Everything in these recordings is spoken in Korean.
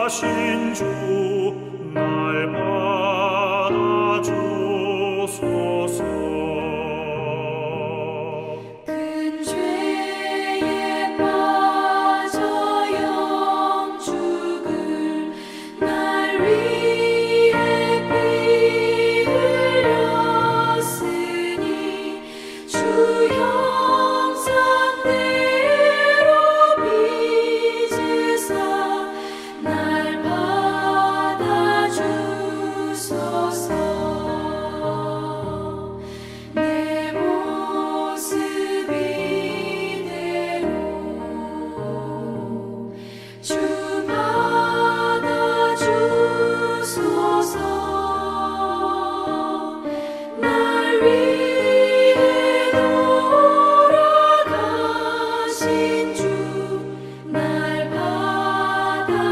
가신 주 날 받아주소서. 큰 죄에 빠져 영죽을 날 위해 피 흘렸으니 주 형상대로 빚으사 날 받아주소서. 내 모습 이대로 주 받아주소서. 날 위해 돌아가신 주 날 받아주소서.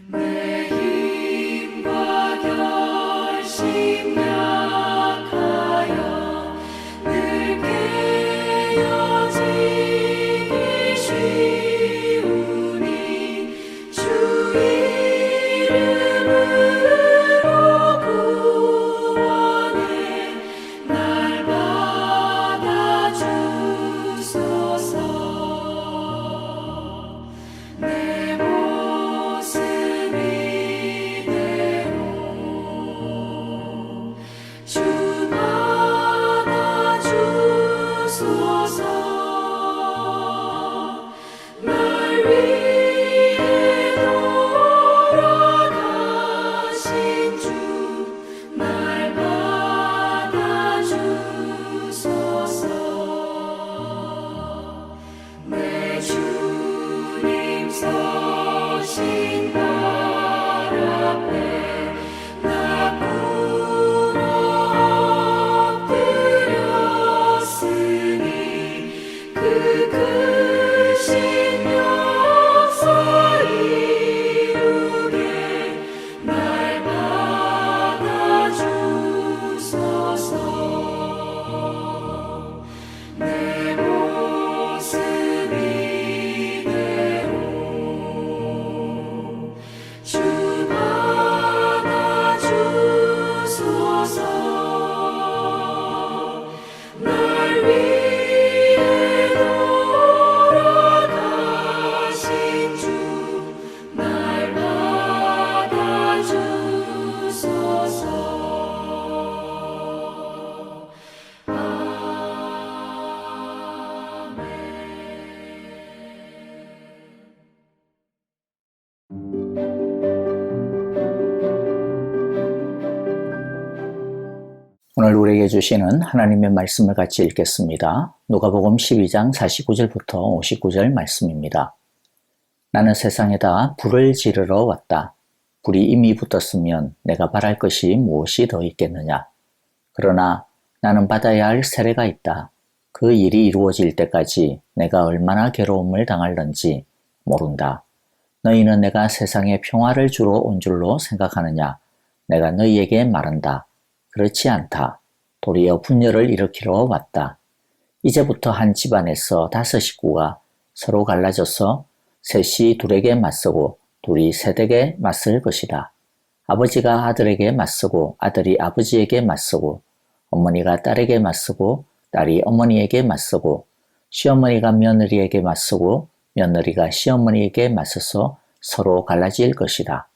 내 힘과 결심 약하여 늘 깨어지기 쉬우니 주 이름으로 구원해 날 받아주소서. 내 모습 이대로 주 받아주소서. 날 위해 돌아가신 주 날 받아주소서. 내 주님 서신 발 앞에 나 꿇어 엎드렸으니 그 크신 역사 이루게 날 받아주소서. 내 모습 이대로 주 받아주소서. 날 위해 돌아가신 주 날 받아주소서. 아멘. 오늘 우리에게 주시는 하나님의 말씀을 같이 읽겠습니다. 누가복음 12장 49절부터 59절 말씀입니다. 나는 세상에다 불을 지르러 왔다. 불이 이미 붙었으면 내가 바랄 것이 무엇이 더 있겠느냐. 그러나 나는 받아야 할 세례가 있다. 그 일이 이루어질 때까지 내가 얼마나 괴로움을 당할는지 모른다. 너희는 내가 세상에 평화를 주러 온 줄로 생각하느냐. 내가 너희에게 말한다. 그렇지 않다. 도리어 분열을 일으키러 왔다. 이제부터 한 집안에서 5 식구가 서로 갈라져서 셋이 둘에게 맞서고 둘이 셋에게 맞설 것이다. 아버지가 아들에게 맞서고 아들이 아버지에게 맞서고 어머니가 딸에게 맞서고 딸이 어머니에게 맞서고 시어머니가 며느리에게 맞서고 며느리가 시어머니에게 맞서서 서로 갈라질 것이다.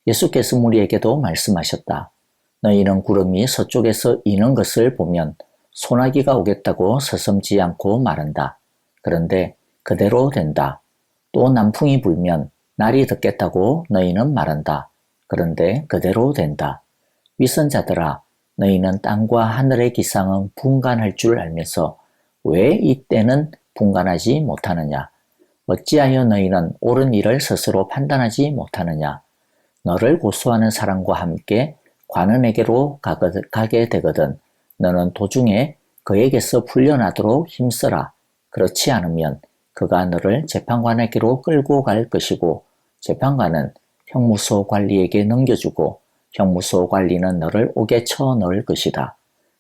예수께서 무리에게도 말씀하셨다. 너희는 구름이 서쪽에서 이는 것을 보면 소나기가 오겠다고 서슴지 않고 말한다. 그런데 그대로 된다. 또 남풍이 불면 날이 덥겠다고 너희는 말한다. 그런데 그대로 된다. 위선자들아, 너희는 땅과 하늘의 기상은 분간할 줄 알면서 왜 이때는 분간하지 못하느냐? 어찌하여 너희는 옳은 일을 스스로 판단하지 못하느냐? 너를 고소하는 사람과 함께 관원에게로 가게 되거든 너는 도중에 그에게서 풀려나도록 힘써라. 그렇지 않으면 그가 너를 재판관에게로 끌고 갈 것이고 재판관은 형무소 관리에게 넘겨주고 형무소 관리는 너를 옥에 쳐 넣을 것이다.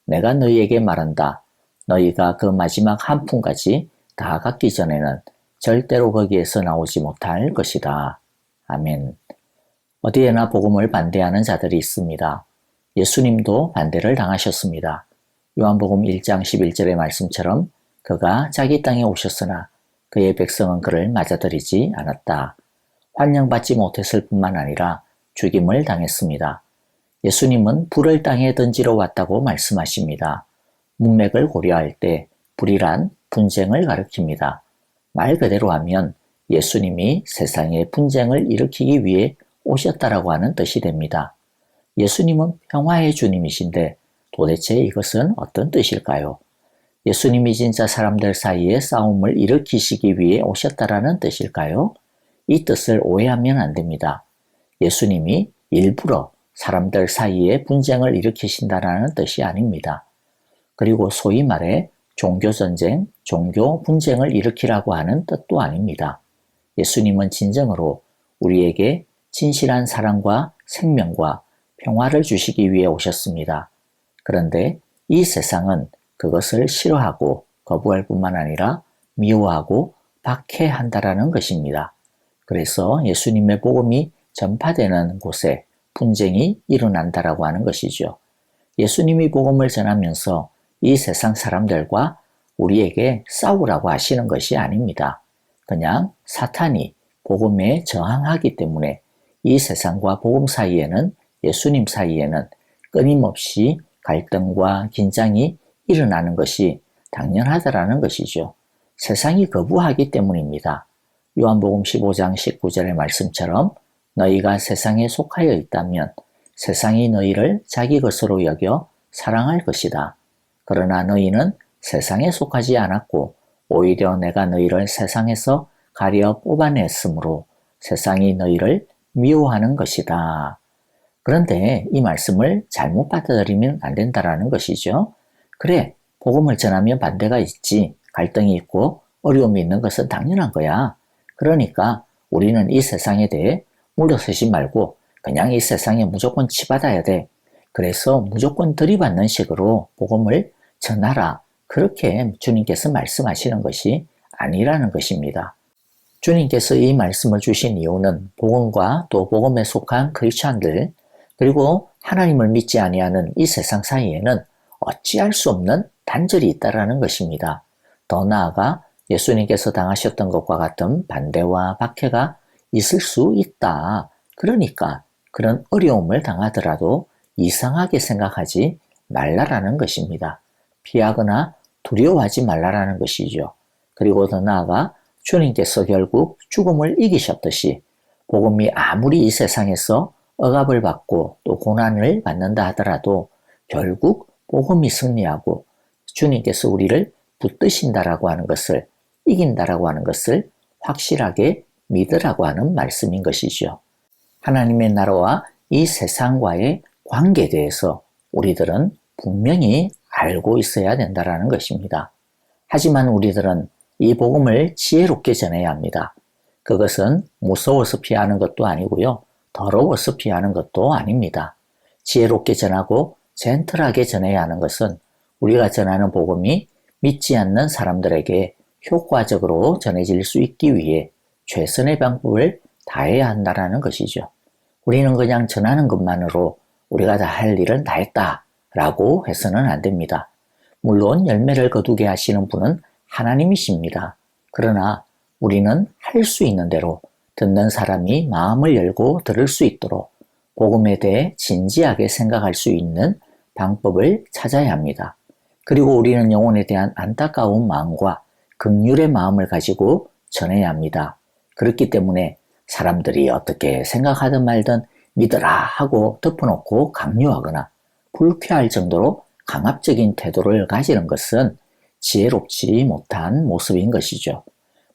내가 너희에게 말한다. 너희가 그 마지막 한 푼까지 다 갚기 전에는 절대로 거기에서 나오지 못할 것이다. 아멘. 어디에나 복음을 반대하는 자들이 있습니다. 예수님도 반대를 당하셨습니다. 요한복음 1장 11절의 말씀처럼 그가 자기 땅에 오셨으나 그의 백성은 그를 맞아들이지 않았다. 환영받지 못했을 뿐만 아니라 죽임을 당했습니다. 예수님은 불을 땅에 던지러 왔다고 말씀하십니다. 문맥을 고려할 때 불이란 분쟁을 가리킵니다. 말 그대로 하면 예수님이 세상에 분쟁을 일으키기 위해 오셨다라고 하는 뜻이 됩니다. 예수님은 평화의 주님이신데 도대체 이것은 어떤 뜻일까요? 예수님이 진짜 사람들 사이에 싸움을 일으키시기 위해 오셨다라는 뜻일까요? 이 뜻을 오해하면 안 됩니다. 예수님이 일부러 사람들 사이에 분쟁을 일으키신다라는 뜻이 아닙니다. 그리고 소위 말해 종교전쟁, 종교 분쟁을 일으키라고 하는 뜻도 아닙니다. 예수님은 진정으로 우리에게 진실한 사랑과 생명과 평화를 주시기 위해 오셨습니다. 그런데 이 세상은 그것을 싫어하고 거부할 뿐만 아니라 미워하고 박해한다라는 것입니다. 그래서 예수님의 복음이 전파되는 곳에 분쟁이 일어난다라고 하는 것이죠. 예수님이 복음을 전하면서 이 세상 사람들과 우리에게 싸우라고 하시는 것이 아닙니다. 그냥 사탄이 복음에 저항하기 때문에 이 세상과 복음 사이에는 예수님 사이에는 끊임없이 갈등과 긴장이 일어나는 것이 당연하다라는 것이죠. 세상이 거부하기 때문입니다. 요한복음 15장 19절의 말씀처럼 너희가 세상에 속하여 있다면 세상이 너희를 자기 것으로 여겨 사랑할 것이다. 그러나 너희는 세상에 속하지 않았고 오히려 내가 너희를 세상에서 가려 뽑아냈으므로 세상이 너희를 미워하는 것이다. 그런데 이 말씀을 잘못 받아들이면 안 된다라는 것이죠. 그래, 복음을 전하면 반대가 있지, 갈등이 있고 어려움이 있는 것은 당연한 거야. 그러니까 우리는 이 세상에 대해 물러서지 말고 그냥 이 세상에 무조건 치받아야 돼. 그래서 무조건 들이받는 식으로 복음을 전하라. 그렇게 주님께서 말씀하시는 것이 아니라는 것입니다. 주님께서 이 말씀을 주신 이유는 복음과 또 복음에 속한 크리스찬들 그리고 하나님을 믿지 아니하는 이 세상 사이에는 어찌할 수 없는 단절이 있다라는 것입니다. 더 나아가 예수님께서 당하셨던 것과 같은 반대와 박해가 있을 수 있다. 그러니까 그런 어려움을 당하더라도 이상하게 생각하지 말라라는 것입니다. 피하거나 두려워하지 말라라는 것이죠. 그리고 더 나아가 주님께서 결국 죽음을 이기셨듯이 복음이 아무리 이 세상에서 억압을 받고 또 고난을 받는다 하더라도 결국 복음이 승리하고 주님께서 우리를 붙드신다라고 하는 것을 이긴다라고 하는 것을 확실하게 믿으라고 하는 말씀인 것이죠. 하나님의 나라와 이 세상과의 관계에 대해서 우리들은 분명히 알고 있어야 된다라는 것입니다. 하지만 우리들은 이 복음을 지혜롭게 전해야 합니다. 그것은 무서워서 피하는 것도 아니고요. 더러워서 피하는 것도 아닙니다. 지혜롭게 전하고 젠틀하게 전해야 하는 것은 우리가 전하는 복음이 믿지 않는 사람들에게 효과적으로 전해질 수 있기 위해 최선의 방법을 다해야 한다는 것이죠. 우리는 그냥 전하는 것만으로 우리가 다 할 일은 다 했다라고 해서는 안 됩니다. 물론 열매를 거두게 하시는 분은 하나님이십니다. 그러나 우리는 할 수 있는 대로 듣는 사람이 마음을 열고 들을 수 있도록 복음에 대해 진지하게 생각할 수 있는 방법을 찾아야 합니다. 그리고 우리는 영혼에 대한 안타까운 마음과 긍휼의 마음을 가지고 전해야 합니다. 그렇기 때문에 사람들이 어떻게 생각하든 말든 믿으라 하고 덮어놓고 강요하거나 불쾌할 정도로 강압적인 태도를 가지는 것은 지혜롭지 못한 모습인 것이죠.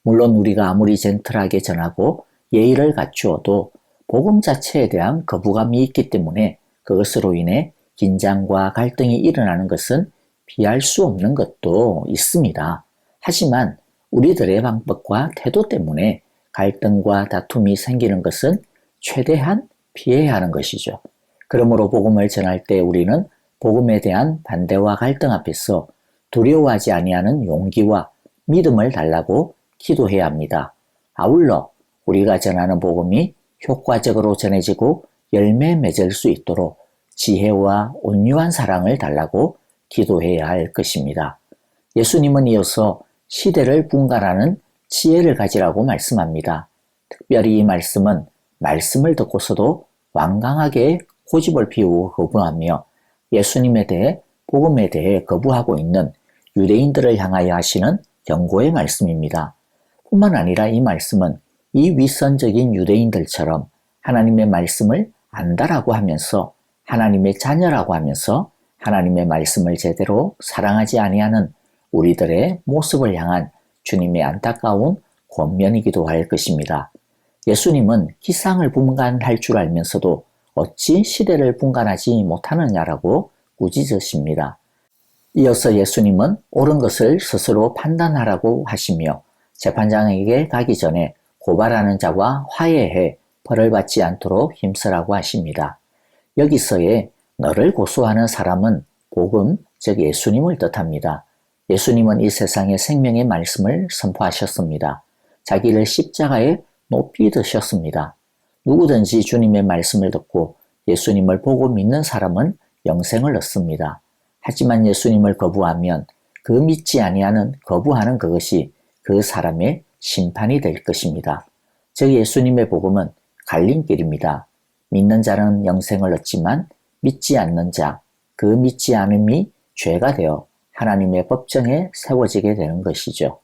물론 우리가 아무리 젠틀하게 전하고 예의를 갖추어도 복음 자체에 대한 거부감이 있기 때문에 그것으로 인해 긴장과 갈등이 일어나는 것은 피할 수 없는 것도 있습니다. 하지만 우리들의 방법과 태도 때문에 갈등과 다툼이 생기는 것은 최대한 피해야 하는 것이죠. 그러므로 복음을 전할 때 우리는 복음에 대한 반대와 갈등 앞에서 두려워하지 아니하는 용기와 믿음을 달라고 기도해야 합니다. 아울러 우리가 전하는 복음이 효과적으로 전해지고 열매 맺을 수 있도록 지혜와 온유한 사랑을 달라고 기도해야 할 것입니다. 예수님은 이어서 시대를 분간하는 지혜를 가지라고 말씀합니다. 특별히 이 말씀은 말씀을 듣고서도 완강하게 고집을 피우고 거부하며 예수님에 대해 복음에 대해 거부하고 있는 유대인들을 향하여 하시는 경고의 말씀입니다. 뿐만 아니라 이 말씀은 이 윗선적인 유대인들처럼 하나님의 말씀을 안다라고 하면서 하나님의 자녀라고 하면서 하나님의 말씀을 제대로 사랑하지 아니하는 우리들의 모습을 향한 주님의 안타까운 권면이기도 할 것입니다. 예수님은 기상을 분간할 줄 알면서도 어찌 시대를 분간하지 못하느냐라고 꾸짖으십니다. 이어서 예수님은 옳은 것을 스스로 판단하라고 하시며 재판장에게 가기 전에 고발하는 자와 화해해 벌을 받지 않도록 힘쓰라고 하십니다. 여기서의 너를 고소하는 사람은 복음, 즉 예수님을 뜻합니다. 예수님은 이 세상에 생명의 말씀을 선포하셨습니다. 자기를 십자가에 높이 드셨습니다. 누구든지 주님의 말씀을 듣고 예수님을 보고 믿는 사람은 영생을 얻습니다. 하지만 예수님을 거부하면 그 믿지 아니하는 거부하는 그것이 그 사람의 심판이 될 것입니다. 즉 예수님의 복음은 갈림길입니다. 믿는 자는 영생을 얻지만 믿지 않는 자, 그 믿지 않음이 죄가 되어 하나님의 법정에 세워지게 되는 것이죠.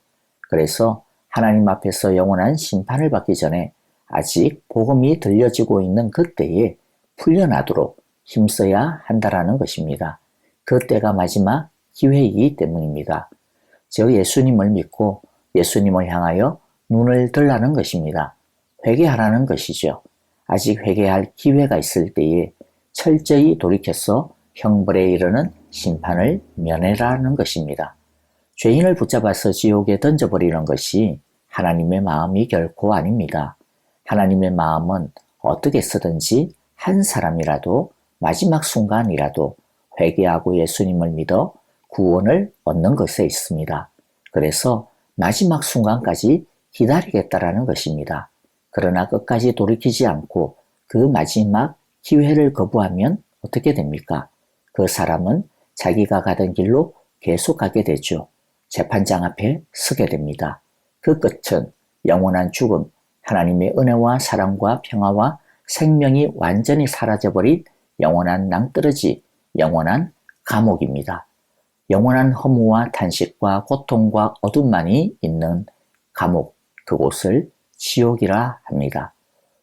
그래서 하나님 앞에서 영원한 심판을 받기 전에 아직 복음이 들려지고 있는 그때에 풀려나도록 힘써야 한다라는 것입니다. 그때가 마지막 기회이기 때문입니다. 즉 예수님을 믿고 예수님을 향하여 눈을 들라는 것입니다. 회개하라는 것이죠. 아직 회개할 기회가 있을 때에 철저히 돌이켜서 형벌에 이르는 심판을 면해라는 것입니다. 죄인을 붙잡아서 지옥에 던져버리는 것이 하나님의 마음이 결코 아닙니다. 하나님의 마음은 어떻게 쓰든지 한 사람이라도 마지막 순간이라도 회개하고 예수님을 믿어 구원을 얻는 것에 있습니다. 그래서 마지막 순간까지 기다리겠다라는 것입니다. 그러나 끝까지 돌이키지 않고 그 마지막 기회를 거부하면 어떻게 됩니까? 그 사람은 자기가 가던 길로 계속 가게 되죠. 재판장 앞에 서게 됩니다. 그 끝은 영원한 죽음, 하나님의 은혜와 사랑과 평화와 생명이 완전히 사라져버린 영원한 낭떠러지, 영원한 감옥입니다. 영원한 허무와 탄식과 고통과 어둠만이 있는 감옥, 그곳을 지옥이라 합니다.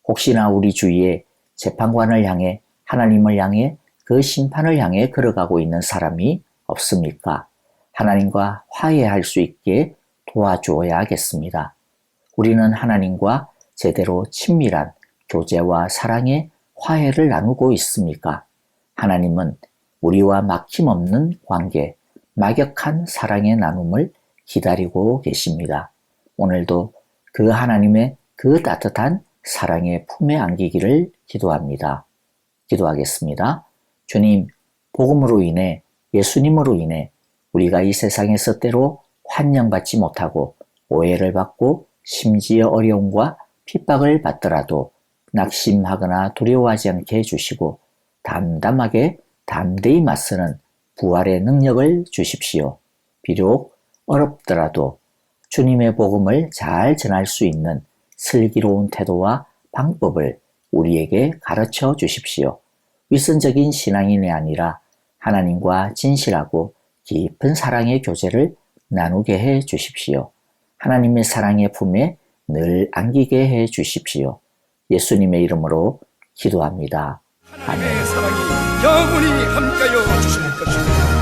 혹시나 우리 주위에 재판관을 향해 하나님을 향해 그 심판을 향해 걸어가고 있는 사람이 없습니까? 하나님과 화해할 수 있게 도와주어야겠습니다. 우리는 하나님과 제대로 친밀한 교제와 사랑의 화해를 나누고 있습니까? 하나님은 우리와 막힘없는 관계, 막역한 사랑의 나눔을 기다리고 계십니다. 오늘도 그 하나님의 그 따뜻한 사랑의 품에 안기기를 기도합니다. 기도하겠습니다. 주님, 복음으로 인해 예수님으로 인해 우리가 이 세상에서 때로 환영받지 못하고 오해를 받고 심지어 어려움과 핍박을 받더라도 낙심하거나 두려워하지 않게 해주시고 담담하게 담대히 맞서는 부활의 능력을 주십시오. 비록 어렵더라도 주님의 복음을 잘 전할 수 있는 슬기로운 태도와 방법을 우리에게 가르쳐 주십시오. 위선적인 신앙인이 아니라 하나님과 진실하고 깊은 사랑의 교제를 나누게 해 주십시오. 하나님의 사랑의 품에 늘 안기게 해 주십시오. 예수님의 이름으로 기도합니다. 아멘. 하나님의 사랑이 영원히 함께하여 주실 것입니다.